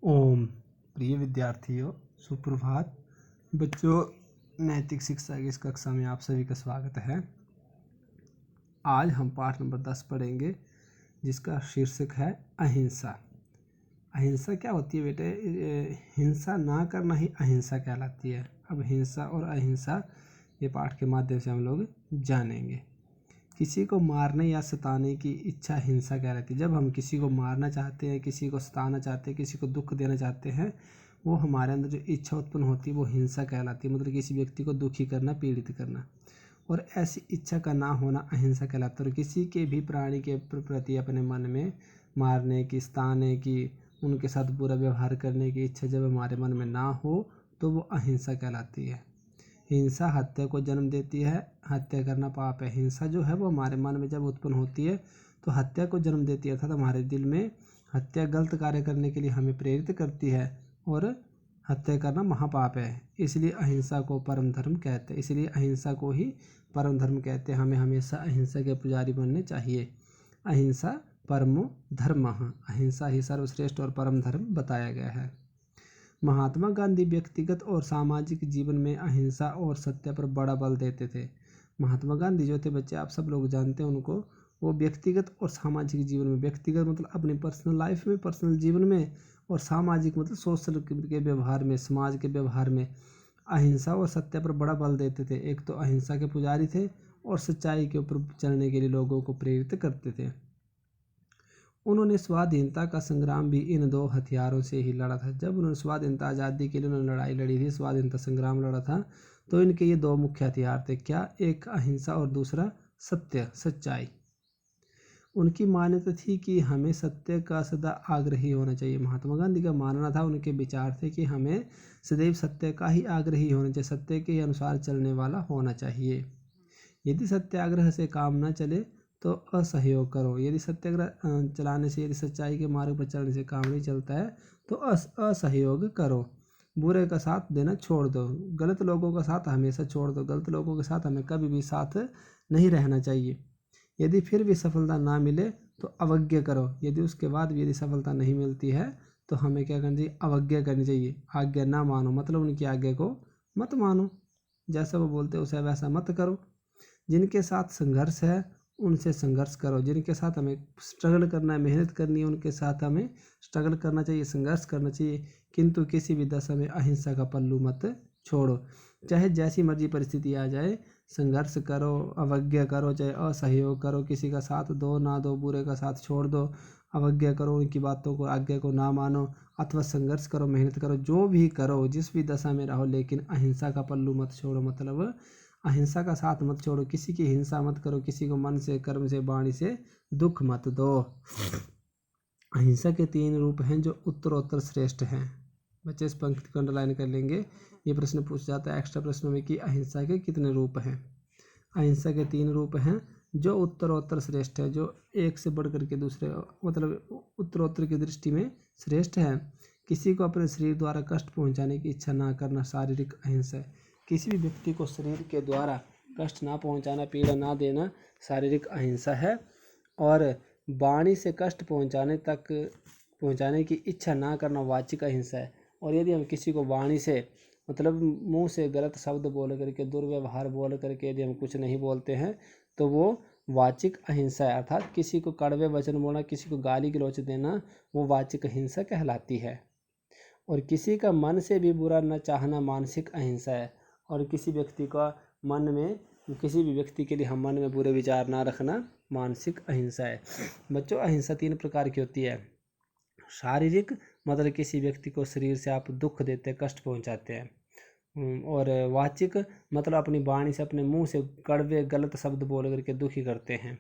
ओम। प्रिय विद्यार्थियों, सुप्रभात। बच्चों, नैतिक शिक्षा की इस कक्षा में आप सभी का स्वागत है। आज हम पाठ नंबर 10 पढ़ेंगे, जिसका शीर्षक है अहिंसा। अहिंसा क्या होती है बेटे? हिंसा ना करना ही अहिंसा कहलाती है। अब हिंसा और अहिंसा ये पाठ के माध्यम से हम लोग जानेंगे। किसी को मारने या सताने की इच्छा हिंसा कहलाती है। जब हम किसी को मारना चाहते हैं, किसी को सताना चाहते हैं, किसी को दुख देना चाहते हैं, वो हमारे अंदर जो इच्छा उत्पन्न होती है वो हिंसा कहलाती है। मतलब किसी व्यक्ति को दुखी करना, पीड़ित करना, और ऐसी इच्छा का ना होना अहिंसा कहलाता है। और किसी के भी प्राणी के प्रति अपने मन में मारने की, सताने की, उनके साथ बुरा व्यवहार करने की इच्छा जब हमारे मन में ना हो तो वो अहिंसा कहलाती है। हिंसा हत्या को जन्म देती है। हत्या करना पाप है। हिंसा जो है वो हमारे मन में जब उत्पन्न होती है तो हत्या को जन्म देती है, अर्थात हमारे दिल में हत्या गलत कार्य करने के लिए हमें प्रेरित करती है, और हत्या करना महापाप है। इसलिए अहिंसा को परम धर्म कहते हैं। इसलिए अहिंसा को ही परम धर्म कहते हैं। हमें हमेशा अहिंसा के पुजारी बनने चाहिए। अहिंसा परमो धर्मः। अहिंसा ही सर्वश्रेष्ठ और परम धर्म बताया गया है। महात्मा गांधी व्यक्तिगत और सामाजिक जीवन में अहिंसा और सत्य पर बड़ा बल देते थे। महात्मा गांधी जो थे बच्चे, आप सब लोग जानते हैं उनको, वो व्यक्तिगत और सामाजिक जीवन में, व्यक्तिगत मतलब अपनी पर्सनल लाइफ में, पर्सनल जीवन में, और सामाजिक मतलब सोशल के व्यवहार में, समाज के व्यवहार में अहिंसा और सत्य पर बड़ा बल देते थे। एक तो अहिंसा के पुजारी थे और सच्चाई के ऊपर चलने के लिए लोगों को प्रेरित करते थे। उन्होंने स्वाधीनता का संग्राम भी इन दो हथियारों से ही लड़ा था। जब उन्होंने स्वाधीनता आज़ादी के लिए उन्होंने लड़ाई लड़ी थी, स्वाधीनता संग्राम लड़ा था, तो इनके ये दो मुख्य हथियार थे। क्या? एक अहिंसा और दूसरा सत्य, सच्चाई। उनकी मान्यता थी कि हमें सत्य का सदा आग्रही होना चाहिए। महात्मा गांधी का मानना था, उनके विचार थे कि हमें सदैव सत्य का ही आग्रही होना चाहिए, सत्य के अनुसार चलने वाला होना चाहिए। यदि सत्याग्रह से काम न चले तो असहयोग करो। यदि सत्याग्रह चलाने से, यदि सच्चाई के मार्ग पर चलने से काम नहीं चलता है तो असहयोग करो। बुरे का साथ देना छोड़ दो। गलत लोगों का साथ हमेशा छोड़ दो। गलत लोगों के साथ हमें कभी भी साथ नहीं रहना चाहिए। यदि फिर भी सफलता ना मिले तो अवज्ञा करो। यदि उसके बाद भी यदि सफलता नहीं मिलती है तो हमें क्या करना चाहिए? अवज्ञा करनी चाहिए। आज्ञा ना मानो, मतलब उनकी आज्ञा को मत मानो। जैसा वो बोलते हैं उसे वैसा मत करो। जिनके साथ संघर्ष है उनसे संघर्ष करो। जिनके साथ हमें स्ट्रगल करना है, मेहनत करनी है, उनके साथ हमें स्ट्रगल करना चाहिए, संघर्ष करना चाहिए, किंतु किसी भी दशा में अहिंसा का पल्लू मत छोड़ो। चाहे जैसी मर्जी परिस्थिति आ जाए, संघर्ष करो, अवज्ञा करो, चाहे असहयोग करो, किसी का साथ दो ना दो, बुरे का साथ छोड़ दो, अवज्ञा करो, उनकी बातों को, आज्ञा को ना मानो, अथवा संघर्ष करो, मेहनत करो, जो भी करो, जिस भी दशा में रहो, लेकिन अहिंसा का पल्लू मत छोड़ो। मतलब अहिंसा का साथ मत छोड़ो। किसी की हिंसा मत करो। किसी को मन से, कर्म से, वाणी से दुख मत दो। अहिंसा के 3 रूप हैं जो उत्तरोत्तर श्रेष्ठ हैं। बच्चे इस पंक्ति को अंडरलाइन कर लेंगे। ये प्रश्न पूछा जाता है एक्स्ट्रा प्रश्नों में कि अहिंसा के कितने रूप हैं। अहिंसा के 3 रूप हैं जो उत्तरोत्तर श्रेष्ठ है, जो एक से बढ़ करके दूसरे, मतलब उत्तरोत्तर की दृष्टि में श्रेष्ठ है। किसी को अपने शरीर द्वारा कष्ट पहुंचाने की इच्छा ना करना शारीरिक अहिंसा है। किसी भी व्यक्ति को शरीर के द्वारा कष्ट ना पहुंचाना, पीड़ा ना देना शारीरिक अहिंसा है। और वाणी से कष्ट पहुंचाने की इच्छा ना करना वाचिक अहिंसा है। और यदि हम किसी को वाणी से, मतलब मुंह से गलत शब्द बोल करके, दुर्व्यवहार बोल करके यदि हम कुछ नहीं बोलते हैं तो वो वाचिक अहिंसा है। अर्थात किसी को कड़वे वचन बोलना, किसी को गाली गलौच देना, वो वाचिक अहिंसा कहलाती है। और किसी का मन से भी बुरा न चाहना मानसिक अहिंसा है। और किसी व्यक्ति का मन में, किसी भी व्यक्ति के लिए हम मन में बुरे विचार ना रखना मानसिक अहिंसा है। बच्चों, अहिंसा 3 प्रकार की होती है। शारीरिक, मतलब किसी व्यक्ति को शरीर से आप दुख देते, कष्ट पहुंचाते हैं। और वाचिक, मतलब अपनी वाणी से, अपने मुंह से कड़वे गलत शब्द बोल करके दुखी करते हैं।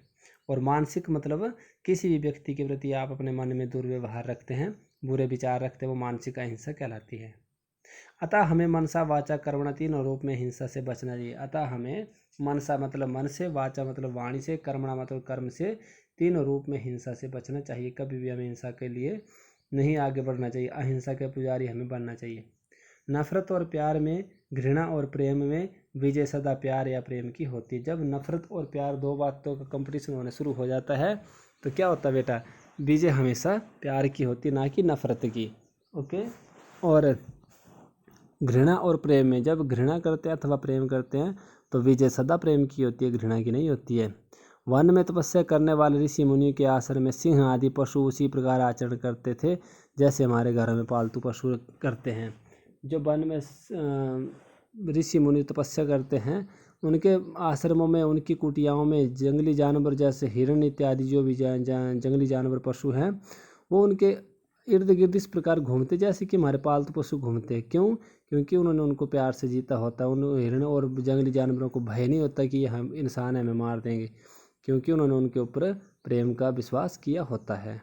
और मानसिक, मतलब किसी भी व्यक्ति के प्रति आप अपने मन में दुर्व्यवहार रखते हैं, बुरे विचार रखते हैं, वो मानसिक अहिंसा कहलाती है। अतः हमें मनसा वाचा कर्मणा 3 रूप में हिंसा से बचना चाहिए। अतः हमें मनसा मतलब मन से, वाचा मतलब वाणी से, कर्मणा मतलब कर्म से, 3 रूप में हिंसा से बचना चाहिए। कभी भी हमें हिंसा के लिए नहीं आगे बढ़ना चाहिए। अहिंसा के पुजारी हमें बनना चाहिए। नफरत और प्यार में, घृणा और प्रेम में विजय सदा प्यार या प्रेम की होती है। जब नफरत और प्यार, 2 बातों का कंपटीशन होना शुरू हो जाता है तो क्या होता है बेटा? विजय हमेशा प्यार की होती है, ना कि नफरत की। ओके। और घृणा और प्रेम में, जब घृणा करते हैं अथवा प्रेम करते हैं तो विजय सदा प्रेम की होती है, घृणा की नहीं होती है। वन में तपस्या करने वाले ऋषि मुनि के आश्रम में सिंह आदि पशु उसी प्रकार आचरण करते थे जैसे हमारे घरों में पालतू पशु करते हैं। जो वन में ऋषि मुनि तपस्या करते हैं उनके आश्रमों में, उनकी कुटियाओं में जंगली जानवर जैसे हिरण इत्यादि जो भी जंगली जानवर पशु हैं वो उनके इर्द गिर्द इस प्रकार घूमते जैसे कि हमारे पालतू पशु घूमते हैं। क्यों? क्योंकि उन्होंने उनको प्यार से जीता होता है। उन हिरण और जंगली जानवरों को भय नहीं होता कि हम इंसान हमें मार देंगे, क्योंकि उन्होंने उनके ऊपर प्रेम का विश्वास किया होता है।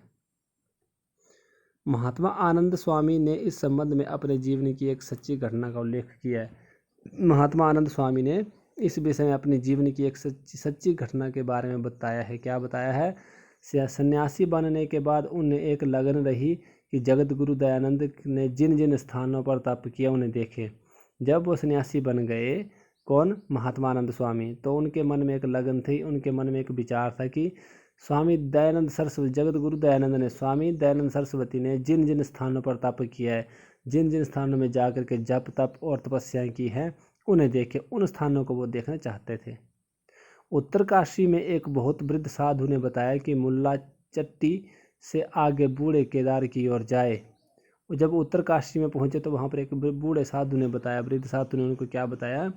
महात्मा आनंद स्वामी ने इस संबंध में अपने जीवन की एक सच्ची घटना का उल्लेख किया है। महात्मा आनंद स्वामी ने इस विषय में अपनी जीवन की एक सच्ची घटना के बारे में बताया है। क्या बताया है? सन्यासी बनने के बाद उन्हें एक लगन रही कि जगत गुरु दयानंद ने जिन जिन स्थानों पर तप किया उन्हें देखे। जब वो सन्यासी बन गए, कौन? महात्मा आनंद स्वामी, तो उनके मन में एक लगन थी, उनके मन में एक विचार था कि स्वामी दयानंद सरस्वती, जगत गुरु दयानंद ने, स्वामी दयानंद सरस्वती ने जिन जिन स्थानों पर तप किया है, जिन जिन स्थानों में जाकर के जप तप और तपस्याएं की हैं उन्हें देखे, उन स्थानों को वो देखना चाहते थे। उत्तरकाशी में एक बहुत वृद्ध साधु ने बताया कि मुल्ला चट्टी से आगे बूढ़े केदार की ओर जाए। जब उत्तरकाशी में पहुंचे तो वहां पर एक बूढ़े साधु ने बताया, वृद्ध साधु ने उनको क्या बताया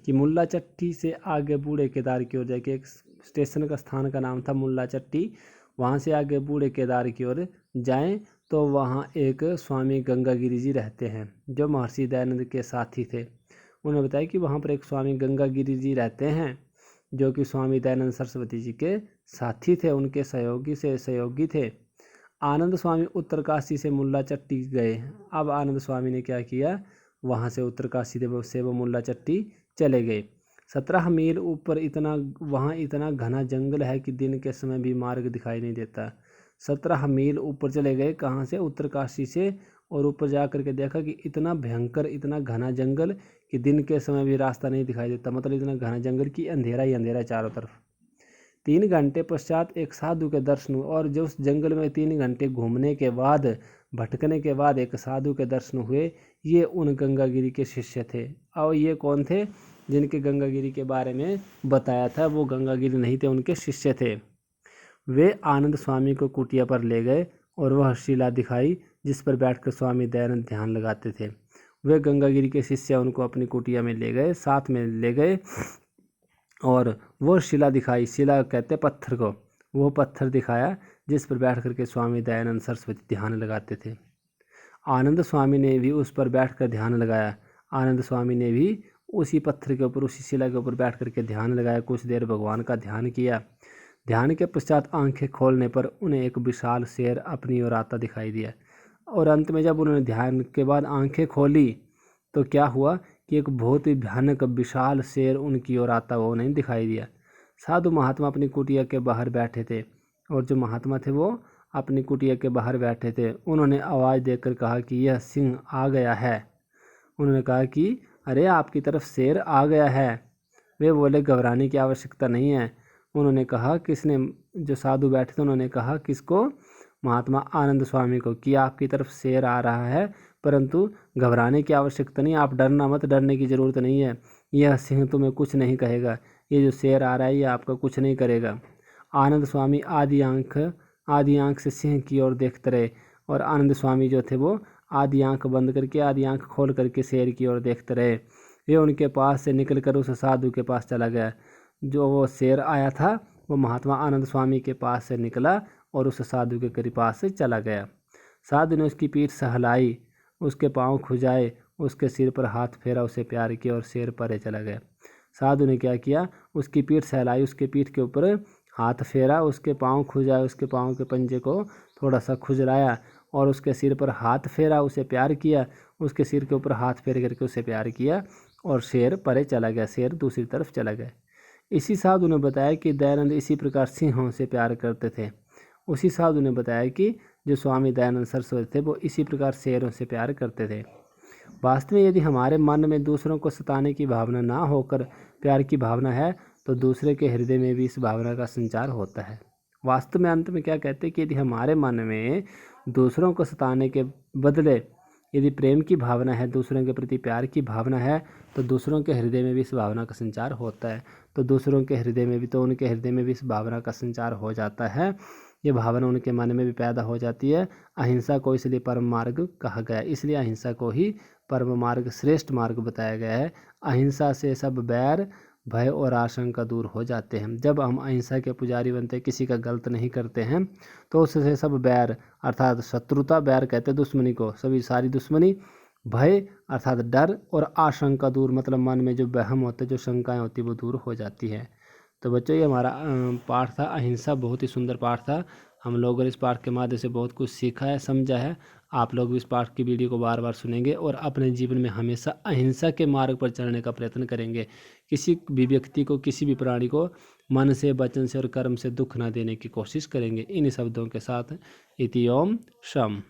कि मुल्ला चट्टी से आगे बूढ़े केदार की ओर जाए। कि एक स्टेशन का स्थान का नाम था मुल्ला चट्टी, वहाँ से आगे बूढ़े केदार की ओर जाएं तो वहाँ एक स्वामी गंगागिरी जी रहते हैं जो महर्षि दयानंद के साथी थे। उन्होंने बताया कि वहाँ पर एक स्वामी गंगागिरी जी रहते हैं जो कि स्वामी दयानंद सरस्वती जी के साथी थे, उनके सहयोगी थे। आनंद स्वामी उत्तरकाशी से मुल्ला चट्टी गए। अब आनंद स्वामी ने क्या किया, वहाँ से उत्तरकाशी से वो मुल्ला चट्टी चले गए। 17 मील ऊपर वहाँ इतना घना जंगल है कि दिन के समय भी मार्ग दिखाई नहीं देता। 17 मील ऊपर चले गए, कहाँ से? उत्तरकाशी से। और ऊपर जा करके देखा कि इतना भयंकर, इतना घना जंगल कि दिन के समय भी रास्ता नहीं दिखाई देता। मतलब इतना घना जंगल कि अंधेरा ही अंधेरा चारों तरफ। 3 घंटे पश्चात एक साधु के दर्शन हुए, और जो उस जंगल में 3 घंटे घूमने के बाद, भटकने के बाद एक साधु के दर्शन हुए। ये उन गंगागिरी के शिष्य थे। और ये कौन थे? जिनके गंगागिरी के बारे में बताया था वो गंगागिरी नहीं थे, उनके शिष्य थे। वे आनंद स्वामी को कुटिया पर ले गए और वह शिला दिखाई जिस पर बैठकर स्वामी दयानंद ध्यान लगाते थे। वे गंगागिरी के शिष्य उनको अपनी कुटिया में ले गए, साथ में ले गए और वो शिला दिखाई। शिला कहते पत्थर को। वो पत्थर दिखाया जिस पर बैठ करके स्वामी दयानंद सरस्वती ध्यान लगाते थे। आनंद स्वामी ने भी उस पर बैठकर ध्यान लगाया। आनंद स्वामी ने भी उसी पत्थर के ऊपर, उसी शिला के ऊपर बैठ करके ध्यान लगाया। कुछ देर भगवान का ध्यान किया। ध्यान के पश्चात आंखें खोलने पर उन्हें एक विशाल शेर अपनी ओर आता दिखाई दिया। और अंत में जब उन्होंने ध्यान के बाद आंखें खोली तो क्या हुआ कि एक बहुत ही भयानक विशाल शेर उनकी ओर आता हुआ उन्हें दिखाई दिया। साधु महात्मा अपनी कुटिया के बाहर बैठे थे, और जो महात्मा थे वो अपनी कुटिया के बाहर बैठे थे। उन्होंने आवाज़ देकर कहा कि यह सिंह आ गया है। उन्होंने कहा कि अरे आपकी तरफ शेर आ गया है। वे बोले घबराने की आवश्यकता नहीं है। उन्होंने कहा, किसने? जो साधु बैठे थे उन्होंने कहा, किसको? महात्मा आनंद स्वामी को, कि आपकी तरफ शेर आ रहा है, परंतु घबराने की आवश्यकता नहीं, आप डरना मत, डरने की ज़रूरत नहीं है। यह सिंह तुम्हें कुछ नहीं कहेगा, ये जो शेर आ रहा है ये आपका कुछ नहीं करेगा। आनंद स्वामी आधी आंख से सिंह की ओर देखते रहे, और आनंद स्वामी जो थे वो आधी आंख बंद करके, आधी आंख खोल करके शेर की ओर देखते रहे। ये उनके पास से निकल कर उस साधु के पास चला गया। जो वो शेर आया था वो महात्मा आनंद स्वामी के पास से निकला और उस साधु के पास से चला गया। साधु ने उसकी पीठ सहलाई, उसके पाँव खुजाए, उसके सिर पर हाथ फेरा, उसे प्यार किया और शेर परे चला गया। साधु ने क्या किया? उसकी पीठ सहलाई, उसके पीठ के ऊपर हाथ फेरा, उसके पाँव खुजाए, उसके पाँव के पंजे को थोड़ा सा खुजलाया और उसके सिर पर हाथ फेरा, उसे प्यार किया, उसके सिर के ऊपर हाथ फेर करके उसे प्यार किया और शेर परे चला गया, शेर दूसरी तरफ चला गया। इसी साधु ने बताया कि दयानंद इसी प्रकार सिंहों से प्यार करते थे। उसी साधु ने बताया कि जो स्वामी दयानंद सरस्वती थे वो इसी प्रकार शेरों से प्यार करते थे। वास्तव में यदि हमारे मन में दूसरों को सताने की भावना ना होकर प्यार की भावना है तो दूसरे के हृदय में भी इस भावना का संचार होता है। वास्तव में अंत में क्या कहते हैं कि यदि हमारे मन में दूसरों को सताने के बदले यदि प्रेम की भावना है, दूसरों के प्रति प्यार की भावना है, तो दूसरों के हृदय में भी इस भावना का संचार होता है। तो दूसरों के हृदय में भी, तो उनके हृदय में भी इस भावना का संचार हो जाता है। ये भावना उनके मन में भी पैदा हो जाती है। अहिंसा को इसलिए परम मार्ग कहा गया, इसलिए अहिंसा को ही परम मार्ग, श्रेष्ठ मार्ग बताया गया है। अहिंसा से सब बैर, भय और आशंका दूर हो जाते हैं। जब हम अहिंसा के पुजारी बनते हैं, किसी का गलत नहीं करते हैं, तो उससे सब बैर अर्थात शत्रुता, बैर कहते हैं दुश्मनी को, सभी सारी दुश्मनी, भय अर्थात डर, और आशंका दूर मतलब मन में जो वहम होते, जो शंकाएं होती, वो दूर हो जाती है। तो बच्चों ये हमारा पाठ था अहिंसा, बहुत ही सुंदर पाठ था। हम लोगों ने इस पाठ के माध्यम से बहुत कुछ सीखा है, समझा है। आप लोग भी इस पाठ की वीडियो को बार बार सुनेंगे और अपने जीवन में हमेशा अहिंसा के मार्ग पर चलने का प्रयत्न करेंगे। किसी भी व्यक्ति को, किसी भी प्राणी को मन से, वचन से और कर्म से दुख ना देने की कोशिश करेंगे। इन शब्दों के साथ इति ओम शम।